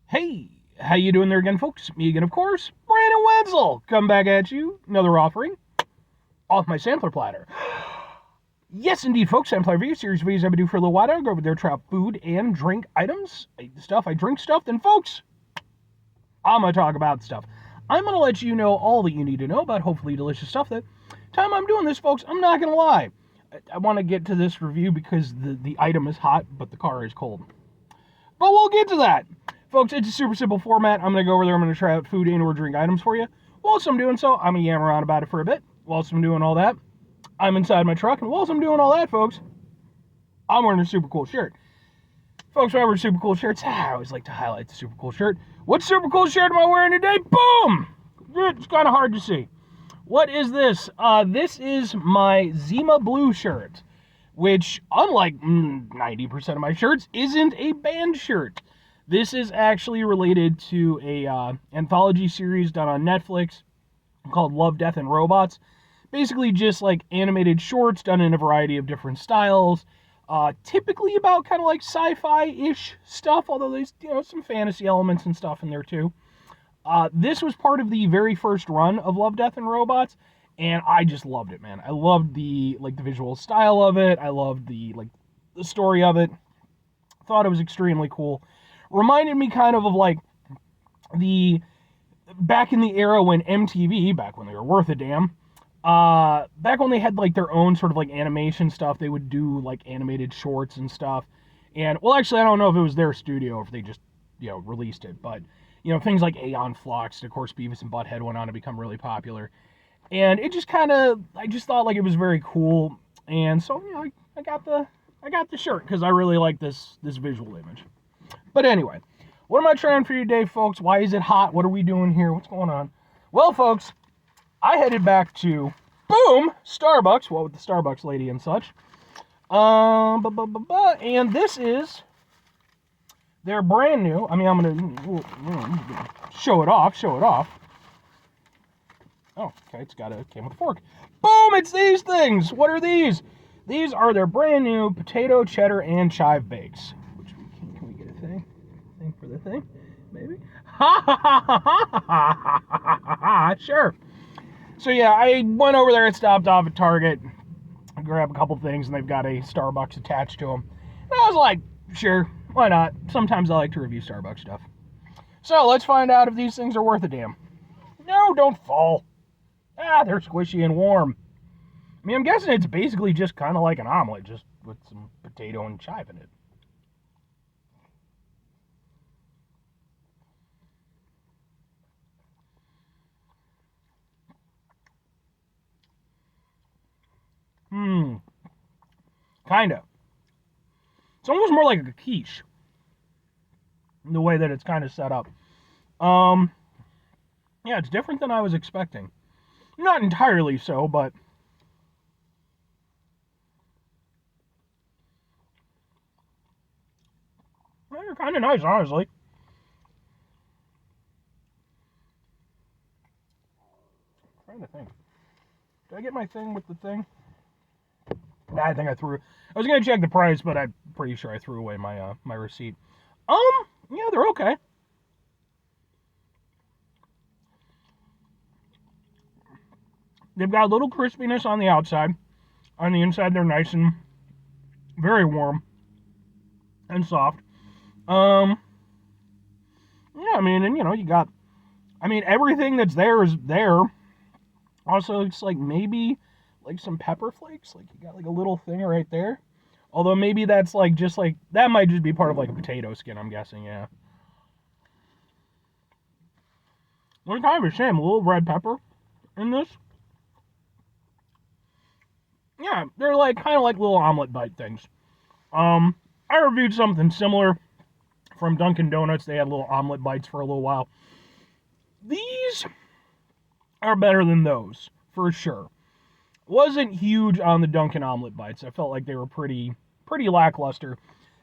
Hey, how you doing there again, folks? Me again, of course, Brandon Wenzel. Come back at you, another offering off my sampler platter. Yes, indeed, folks. Sampler review series videos I've been doing for a little while. I go over there, try out food and drink items. I eat the stuff, I drink stuff. Then, folks, I'm gonna talk about stuff. I'm gonna let you know all that you need to know about hopefully delicious stuff. That time I'm doing this, folks, I'm not gonna lie. I want to get to this review because the item is hot, but the car is cold. But we'll get to that. Folks, it's a super simple format. I'm going to go over there. I'm going to try out food and or drink items for you. Whilst I'm doing so, I'm going to yammer on about it for a bit. Whilst I'm doing all that, I'm inside my truck. And whilst I'm doing all that, folks, I'm wearing a super cool shirt. Folks, when I wear super cool shirts, I always like to highlight the super cool shirt. What super cool shirt am I wearing today? Boom! It's kind of hard to see. What is this? This is my Zima Blue shirt, which, unlike 90% of my shirts, isn't a band shirt. This is actually related to a anthology series done on Netflix called Love, Death, and Robots. Basically just like animated shorts done in a variety of different styles. Typically about kind of like sci-fi-ish stuff, although there's some fantasy elements and stuff in there too. This was part of the very first run of Love, Death, and Robots, and I just loved it, man. I loved the visual style of it. I loved the story of it. Thought it was extremely cool. Reminded me kind of like the back in the era when MTV, back when they were worth a damn, back when they had like their own sort of like animation stuff, they would do like animated shorts and stuff. And well, actually, I don't know if it was their studio or if they just released it, but things like Aeon Flux, and of course Beavis and Butthead went on to become really popular. And it just I just thought like it was very cool, and so I got the shirt because I really like this visual image. But anyway, what am I trying for you today, folks? Why is it hot? What are we doing here? What's going on? Well, folks, I headed back to, boom, Starbucks. What with the Starbucks lady and such. And this is their brand new. I mean, I'm gonna show it off. Oh, okay, came with a fork. Boom, it's these things. What are these? These are their brand new potato, cheddar, and chive bakes. Can we get a thing for the thing? Maybe? Ha ha ha ha ha ha ha. Sure. So yeah, I went over there and stopped off at Target, grabbed a couple things, and they've got a Starbucks attached to them. And I was like, sure, why not? Sometimes I like to review Starbucks stuff. So let's find out if these things are worth a damn. No, don't fall. They're squishy and warm. I mean, I'm guessing it's basically just kind of like an omelet, just with some potato and chive in it. Kinda. It's almost more like a quiche, the way that it's kind of set up. Yeah, it's different than I was expecting. Not entirely so, but they're kind of nice, honestly. I'm trying to think. Did I get my thing with the thing? Nah, I think I threw. I was gonna check the price, but I'm pretty sure I threw away my my receipt. Yeah, they're okay. They've got a little crispiness on the outside. On the inside, they're nice and very warm and soft. Yeah, I mean, and you got, I mean, everything that's there is there. Also, it's like maybe like some pepper flakes. Like you got like a little thing right there. Although maybe that's like just like that might just be part of like a potato skin. I'm guessing, yeah. What kind of a shame, a little red pepper in this. Yeah, they're like kind of like little omelet bite things. I reviewed something similar from Dunkin' Donuts. They had little omelet bites for a little while. These are better than those for sure. Wasn't huge on the Dunkin' omelet bites. I felt like they were pretty lackluster.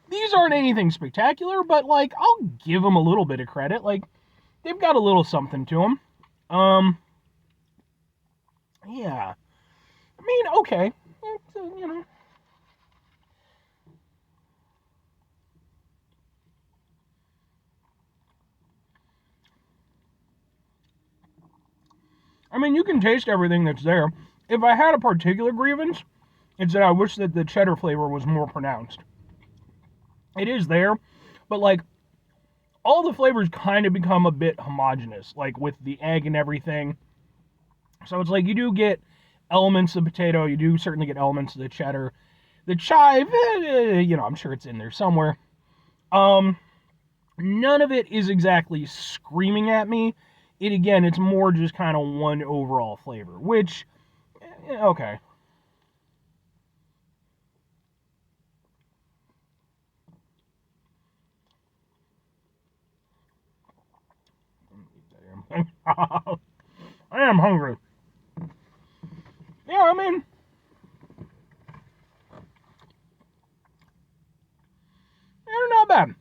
These aren't anything spectacular, but like I'll give them a little bit of credit. Like they've got a little something to them. Yeah. I mean, okay. It's, I mean, you can taste everything that's there. If I had a particular grievance, it's that I wish that the cheddar flavor was more pronounced. It is there, but like all the flavors kind of become a bit homogenous, like with the egg and everything. So it's like you do get elements of potato, you do certainly get elements of the cheddar. The chive, I'm sure it's in there somewhere. None of it is exactly screaming at me. It's more just kind of one overall flavor, which, okay. I am hungry. Yeah, I mean, they're not bad.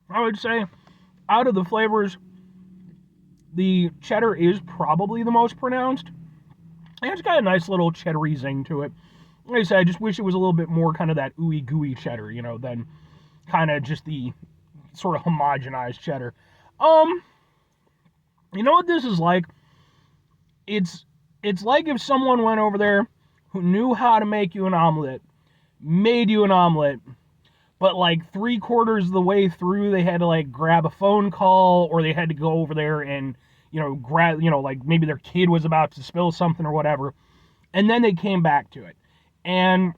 I would say, out of the flavors, the cheddar is probably the most pronounced. And it's got a nice little cheddary zing to it. Like I said, I just wish it was a little bit more kind of that ooey gooey cheddar, than kind of just the sort of homogenized cheddar. You know what this is like? It's like if someone went over there who knew how to make you an omelet, made you an omelet, but like 3/4 of the way through they had to like grab a phone call, or they had to go over there and grab, like maybe their kid was about to spill something or whatever, and then they came back to it. And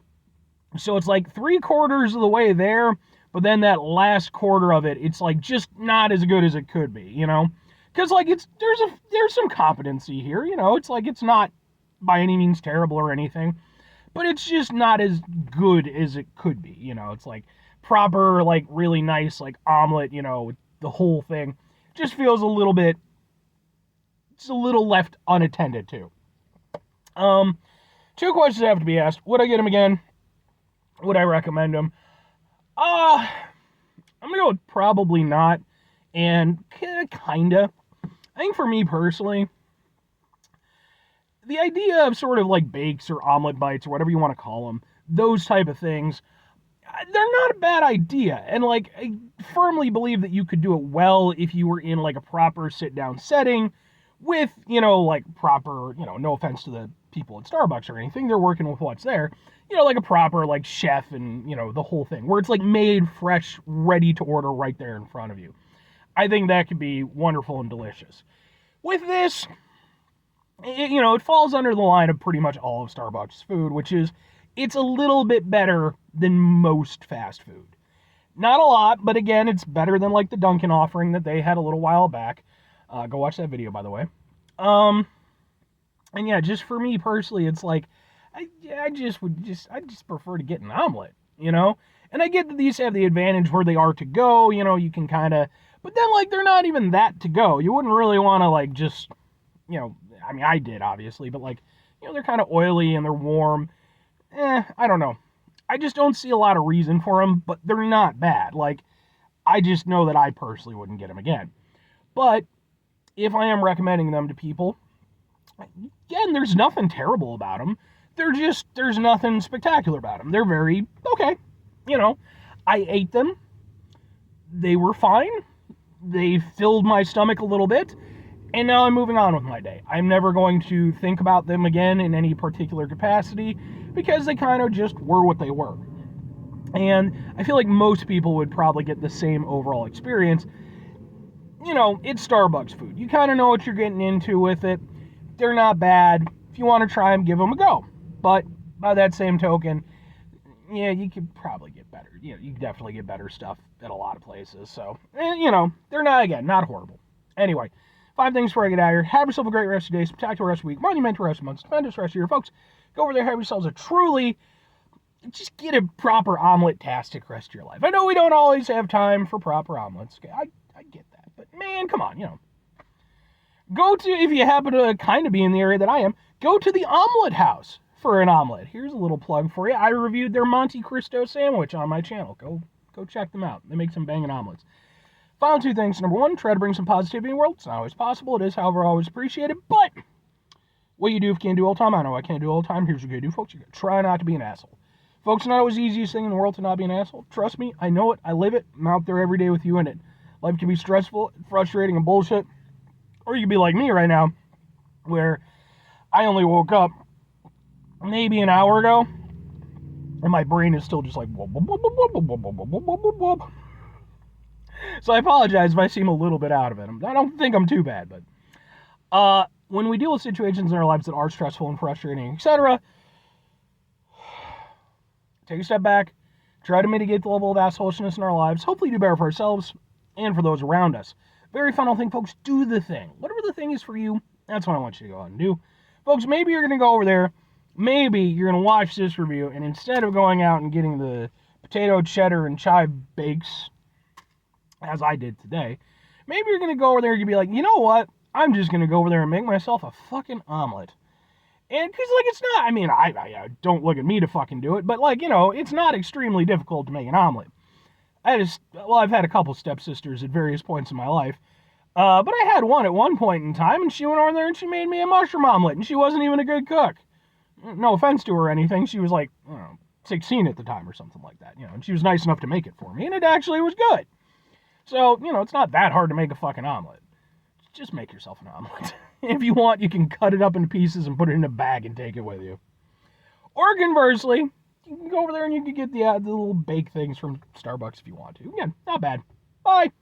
so it's like 3/4 of the way there, but then that last quarter of it, it's like just not as good as it could be, because like there's some competency here, it's like it's not by any means terrible or anything, but it's just not as good as it could be, it's like proper, like really nice, like omelet, the whole thing just feels a little bit, it's a little left unattended to. Two questions have to be asked. Would I get them again? Would I recommend them? I'm gonna go with probably not, and kinda. I think for me personally, the idea of sort of like bakes or omelet bites or whatever you want to call them, those type of things, they're not a bad idea. And like, I firmly believe that you could do it well if you were in like a proper sit-down setting with, like proper, no offense to the people at Starbucks or anything, they're working with what's there, like a proper like chef and, the whole thing, where it's like made fresh, ready to order right there in front of you. I think that could be wonderful and delicious. With this, it falls under the line of pretty much all of Starbucks food, which is, it's a little bit better than most fast food. Not a lot, but again, it's better than like the Dunkin' offering that they had a little while back. Go watch that video, by the way. And yeah, just for me personally, it's like, I just prefer to get an omelet, And I get that these have the advantage where they are to go, you can kind of, but then like they're not even that to go. You wouldn't really want to like just, I mean, I did obviously, but like, they're kind of oily and they're warm. I don't know. I just don't see a lot of reason for them, but they're not bad. Like, I just know that I personally wouldn't get them again. But if I am recommending them to people, again, there's nothing terrible about them. There's nothing spectacular about them. They're very okay. I ate them. They were fine. They filled my stomach a little bit. And now I'm moving on with my day. I'm never going to think about them again in any particular capacity because they kind of just were what they were. And I feel like most people would probably get the same overall experience. It's Starbucks food. You kind of know what you're getting into with it. They're not bad. If you want to try them, give them a go. But by that same token, yeah, you could probably get better. You can definitely get better stuff at a lot of places. So, they're not horrible. Anyway, 5 things before I get out of here. Have yourself a great rest of your day, spectacular rest of the week, monumental rest of the month, stupendous rest of your folks. Go over there, have yourselves a truly, just get a proper omelet-tastic rest of your life. I know we don't always have time for proper omelets. Okay, I get that. But man, come on, Go to, if you happen to kind of be in the area that I am, go to the Omelet House for an omelet. Here's a little plug for you. I reviewed their Monte Cristo sandwich on my channel. Go check them out. They make some banging omelets. Final 2 things. Number 1, try to bring some positivity in the world. It's not always possible. It is, however, always appreciated. But what you do if you can't do all the time, I know I can't do all the time. Here's what you do, folks. You gotta try not to be an asshole. Folks, it's not always the easiest thing in the world to not be an asshole. Trust me, I know it. I live it. I'm out there every day with you in it. Life can be stressful, frustrating, and bullshit. Or you could be like me right now, where I only woke up maybe an hour ago, and my brain is still just like whoop, whoop, whoop, whoop, whoop, whoop, whoop, whoop, whoop, whoop. So I apologize if I seem a little bit out of it. I don't think I'm too bad, but when we deal with situations in our lives that are stressful and frustrating, etc., take a step back, try to mitigate the level of assholishness in our lives, hopefully do better for ourselves and for those around us. Very final thing, folks, do the thing. Whatever the thing is for you, that's what I want you to go out and do. Folks, maybe you're going to go over there, maybe you're going to watch this review, and instead of going out and getting the potato, cheddar, and chive bakes, as I did today, maybe you're going to go over there and you'll be like, you know what? I'm just going to go over there and make myself a fucking omelet. And because, like, it's not, I mean, I don't look at me to fucking do it, but, like, you know, it's not extremely difficult to make an omelet. I've had a couple stepsisters at various points in my life, but I had one at one point in time, and she went over there and she made me a mushroom omelet, and she wasn't even a good cook. No offense to her or anything, she was like, I don't know, 16 at the time or something like that, you know, and she was nice enough to make it for me, and it actually was good. So, you know, it's not that hard to make a fucking omelet. Just make yourself an omelet. If you want, you can cut it up into pieces and put it in a bag and take it with you. Or conversely, you can go over there and you can get the little bake things from Starbucks if you want to. Again, not bad. Bye.